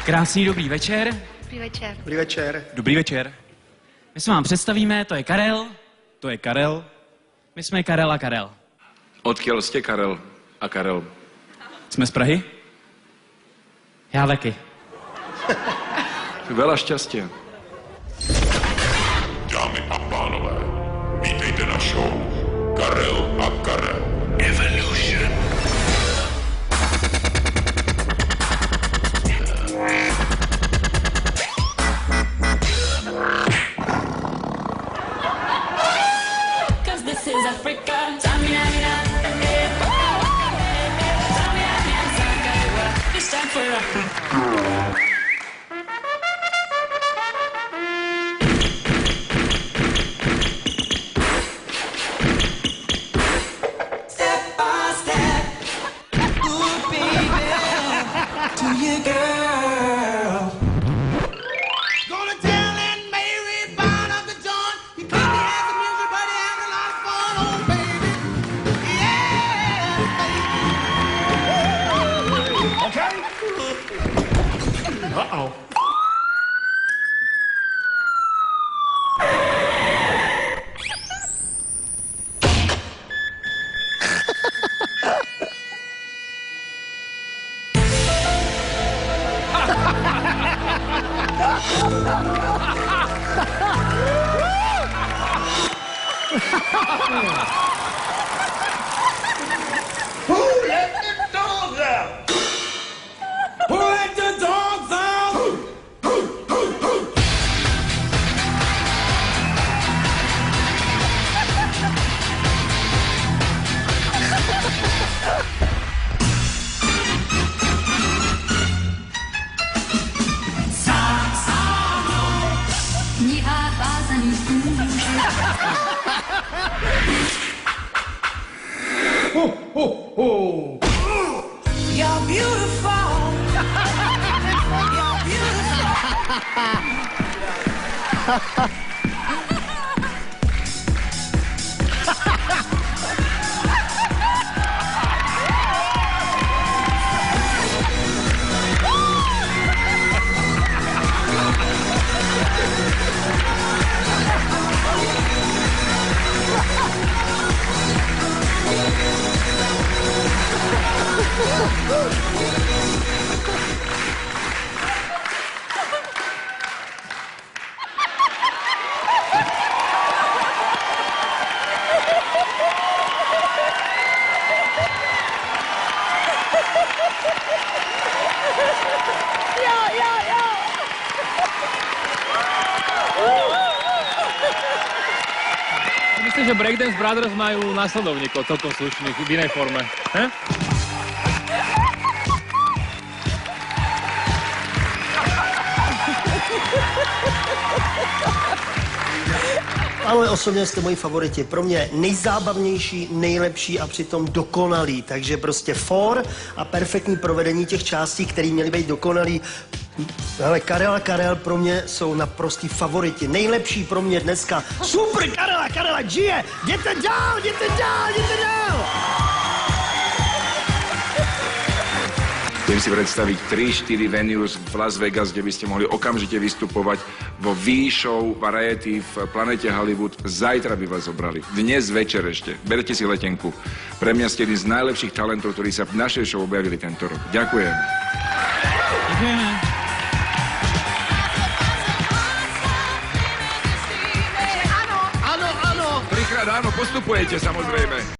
Krásný dobrý večer. Dobrý večer. Dobrý večer. Dobrý večer. My se vám představíme, to je Karel, to je Karel, my jsme Karel a Karel. Odkiaľ ste Karel a Karel? Jsme z Prahy? Já taky. Veľa šťastia. Dámy a pánové, vítejte na show Karel a Karel Evolution. Cause this is Africa. This time for Africa. Uh-oh. Who let the dogs out? Who let the dogs out? Kniha vázaných kůží. Ho, ho, ho. You're beautiful. You're beautiful. Myslím, že Breakdance Brothers majú následovníkov celkom slušných v inej forme. Ale osobně jste moji favoriti. Pro mě nejzábavnější, nejlepší a přitom dokonalý. Takže prostě for a perfektní provedení těch částí, které měly být dokonalý. Ale Karel a Karel pro mě jsou naprostý favoriti. Nejlepší pro mě dneska. Super Karel a Karel žije! Jděte dál, jděte dál, jděte dál! Viem si predstaviť 3-4 venues v Las Vegas, kde by ste mohli okamžite vystupovať vo V-show Variety v Planete Hollywood. Zajtra by vás zobrali. Dnes večer ešte. Berte si letenku. Pre mňa ste jedni z najlepších talentov, ktorí sa v našej show objavili tento rok. Ďakujem. Děkujeme. Ano, ano! Trikrát áno, postupujete samozrejme.